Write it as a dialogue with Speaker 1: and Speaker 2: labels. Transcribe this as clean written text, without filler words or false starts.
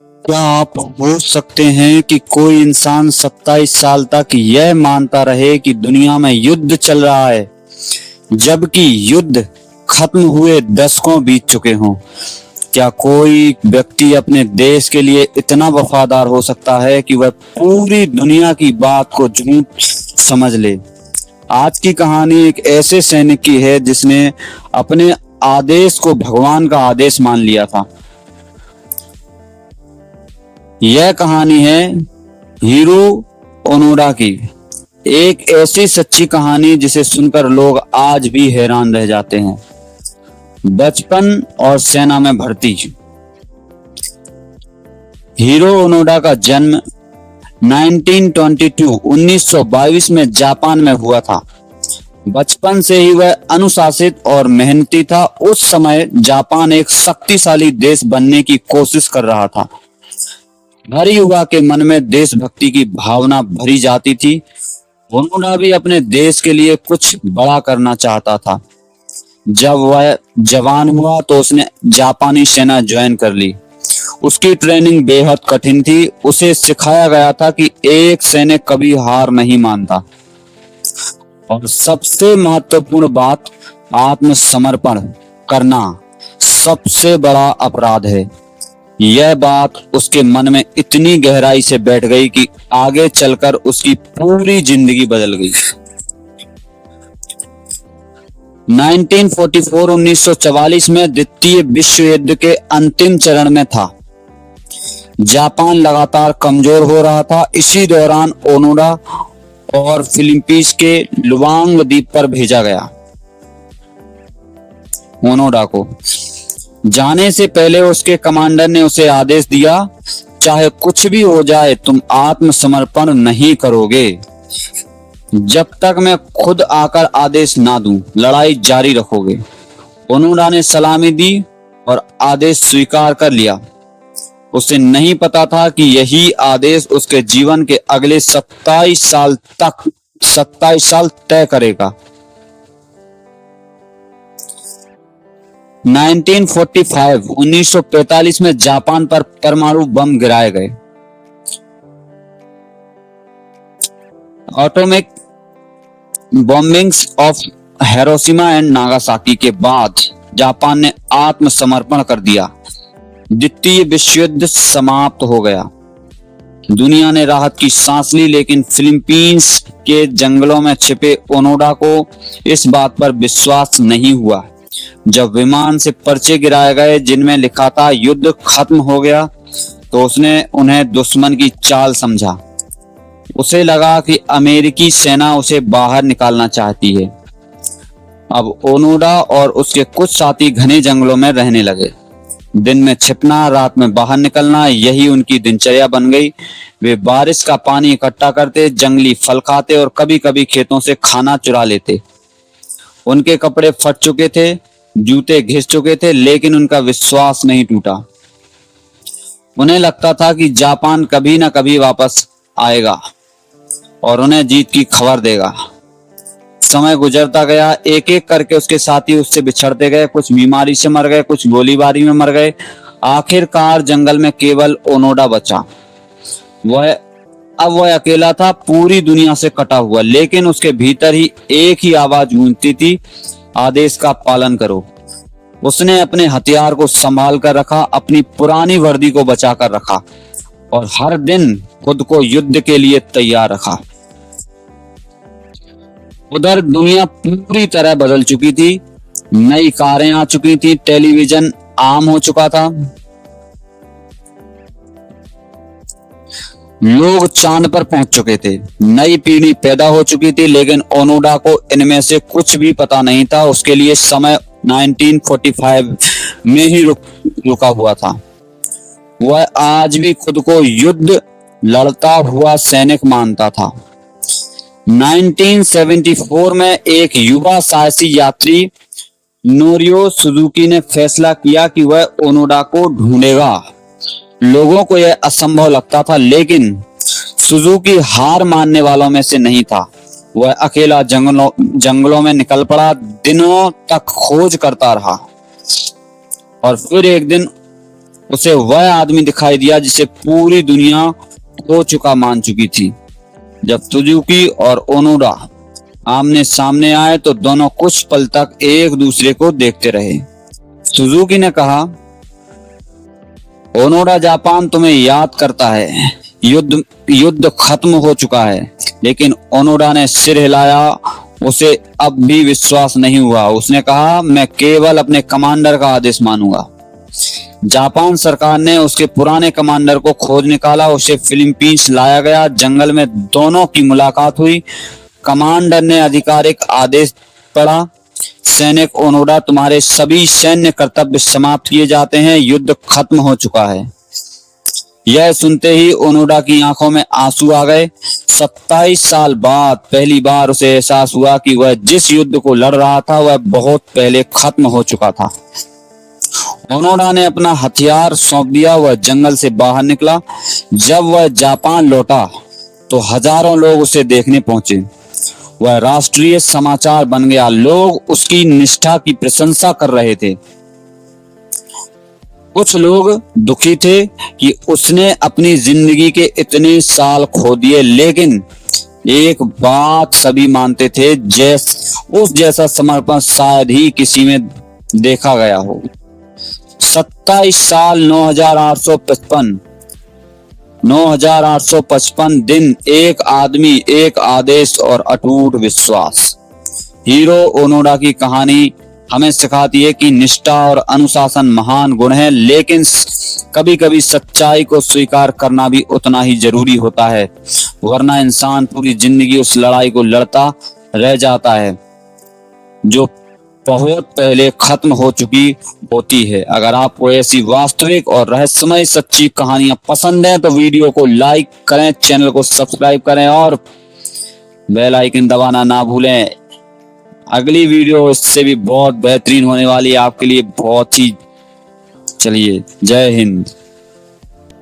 Speaker 1: क्या आप सोच सकते हैं कि कोई इंसान 27 साल तक यह मानता रहे कि दुनिया में युद्ध चल रहा है, जबकि युद्ध खत्म हुए दशकों बीत चुके हों? क्या कोई व्यक्ति अपने देश के लिए इतना वफादार हो सकता है कि वह पूरी दुनिया की बात को झूठ समझ ले? आज की कहानी एक ऐसे सैनिक की है जिसने अपने आदेश को भगवान का आदेश मान लिया था। यह कहानी है हीरो ओनोडा की, एक ऐसी सच्ची कहानी जिसे सुनकर लोग आज भी हैरान रह जाते हैं। बचपन और सेना में भर्ती। हीरो ओनोडा का जन्म 1922 में जापान में हुआ था। बचपन से ही वह अनुशासित और मेहनती था। उस समय जापान एक शक्तिशाली देश बनने की कोशिश कर रहा था। हर युवा के मन में देशभक्ति की भावना भरी जाती थी। ओनोडा भी अपने देश के लिए कुछ बड़ा करना चाहता था। जब वह जवान हुआ तो उसने जापानी सेना ज्वाइन कर ली। उसकी ट्रेनिंग बेहद कठिन थी। उसे सिखाया गया था कि एक सैनिक कभी हार नहीं मानता, और सबसे महत्वपूर्ण बात, आत्मसमर्पण करना सबसे बड़ा अपराध है। यह बात उसके मन में इतनी गहराई से बैठ गई कि आगे चलकर उसकी पूरी जिंदगी बदल गई। 1944 में द्वितीय विश्व युद्ध के अंतिम चरण में था। जापान लगातार कमजोर हो रहा था। इसी दौरान ओनोडा और फिलीपींस के लुवांग द्वीप पर भेजा गया। ओनोडा को जाने से पहले उसके कमांडर ने उसे आदेश दिया, चाहे कुछ भी हो जाए तुम आत्मसमर्पण नहीं करोगे जब तक मैं खुद आकर आदेश ना दूं। लड़ाई जारी रखोगे। ओनोडा ने सलामी दी और आदेश स्वीकार कर लिया। उसे नहीं पता था कि यही आदेश उसके जीवन के अगले 27 साल तय करेगा। 1945 में जापान पर परमाणु बम गिराए गए। Atomic bombings of Hiroshima and Nagasaki के बाद जापान ने आत्मसमर्पण कर दिया। द्वितीय विश्व युद्ध समाप्त हो गया। दुनिया ने राहत की सांस ली, लेकिन फिलीपींस के जंगलों में छिपे ओनोडा को इस बात पर विश्वास नहीं हुआ। जब विमान से पर्चे गिराए गए जिनमें लिखा था युद्ध खत्म हो गया, तो उसने उन्हें दुश्मन की चाल समझा। उसे लगा कि अमेरिकी सेना उसे बाहर निकालना चाहती है। अब ओनोडा और उसके कुछ साथी घने जंगलों में रहने लगे। दिन में छिपना, रात में बाहर निकलना, यही उनकी दिनचर्या बन गई। वे बारिश का पानी इकट्ठा करते, जंगली फल खाते और कभी-कभी खेतों से खाना चुरा लेते। उनके कपड़े फट चुके थे, जूते घिस चुके थे, लेकिन उनका विश्वास नहीं टूटा। उन्हें लगता था कि जापान कभी ना कभी वापस आएगा और उन्हें जीत की खबर देगा। समय गुजरता गया। एक एक करके उसके साथी उससे बिछड़ते गए। कुछ बीमारी से मर गए, कुछ गोलीबारी में मर गए। आखिरकार जंगल में केवल ओनोडा बचा। वह अकेला था, पूरी दुनिया से कटा हुआ, लेकिन उसके भीतर ही एक ही आवाज गूंजती थी, आदेश का पालन करो। उसने अपने हथियार को संभाल कर रखा, अपनी पुरानी वर्दी को बचा कर रखा और हर दिन खुद को युद्ध के लिए तैयार रखा। उधर दुनिया पूरी तरह बदल चुकी थी। नई कारें आ चुकी थी, टेलीविजन आम हो चुका था, लोग चांद पर पहुंच चुके थे, नई पीढ़ी पैदा हो चुकी थी, लेकिन ओनोडा को इनमें से कुछ भी पता नहीं था। उसके लिए समय 1945 में ही रुका हुआ था। वह आज भी खुद को युद्ध लड़ता हुआ सैनिक मानता था। 1974 में एक युवा साहसी यात्री नोरियो सुजुकी ने फैसला किया कि वह ओनोडा को ढूंढेगा। लोगों को यह असंभव लगता था, लेकिन सुजुकी हार मानने वालों में से नहीं था। वह अकेला जंगलों में निकल पड़ा, दिनों तक खोज करता रहा और फिर एक दिन उसे वह आदमी दिखाई दिया जिसे पूरी दुनिया खो चुका मान चुकी थी। जब सुजुकी और ओनोडा आमने सामने आए तो दोनों कुछ पल तक एक दूसरे को देखते रहे। सुजुकी ने कहा, ओनोडा, जापान तुम्हें याद करता है। युद्ध खत्म हो चुका है। लेकिन ओनोडा ने सिर हिलाया। उसे अब भी विश्वास नहीं हुआ। उसने कहा, मैं केवल अपने कमांडर का आदेश मानूंगा। जापान सरकार ने उसके पुराने कमांडर को खोज निकाला। उसे फिलीपींस लाया गया। जंगल में दोनों की मुलाकात हुई। कमांडर ने आधिकारिक आदेश पढ़ा, सैनिक ओनोडा, तुम्हारे सभी सैन्य कर्तव्य समाप्त किए जाते हैं। युद्ध खत्म हो चुका है। यह सुनते ही ओनोडा की आंखों में आंसू आ गए। 27 साल बाद पहली बार उसे एहसास हुआ कि वह जिस युद्ध को लड़ रहा था वह बहुत पहले खत्म हो चुका था। ओनोडा ने अपना हथियार सौंप दिया। वह जंगल से बाहर निकला। जब वह जापान लौटा तो हजारों लोग उसे देखने पहुंचे। वह राष्ट्रीय समाचार बन गया। लोग उसकी निष्ठा की प्रशंसा कर रहे थे। कुछ लोग दुखी थे कि उसने अपनी जिंदगी के इतने साल खो दिए, लेकिन एक बात सभी मानते थे, उस जैसा समर्पण शायद ही किसी में देखा गया हो। 27 साल 9855 दिन, एक आदमी, एक आदेश और अटूट विश्वास। हीरो ओनोडा की कहानी हमें सिखाती है कि निष्ठा और अनुशासन महान गुण है, लेकिन कभी कभी सच्चाई को स्वीकार करना भी उतना ही जरूरी होता है, वरना इंसान पूरी जिंदगी उस लड़ाई को लड़ता रह जाता है जो बहुत पहले खत्म हो चुकी होती है। अगर आपको ऐसी वास्तविक और रहस्यमय सच्ची कहानियां पसंद हैं तो वीडियो को लाइक करें, चैनल को सब्सक्राइब करें और बेल आइकन दबाना ना भूलें। अगली वीडियो इससे भी बहुत बेहतरीन होने वाली है आपके लिए, बहुत ही। चलिए, जय हिंद।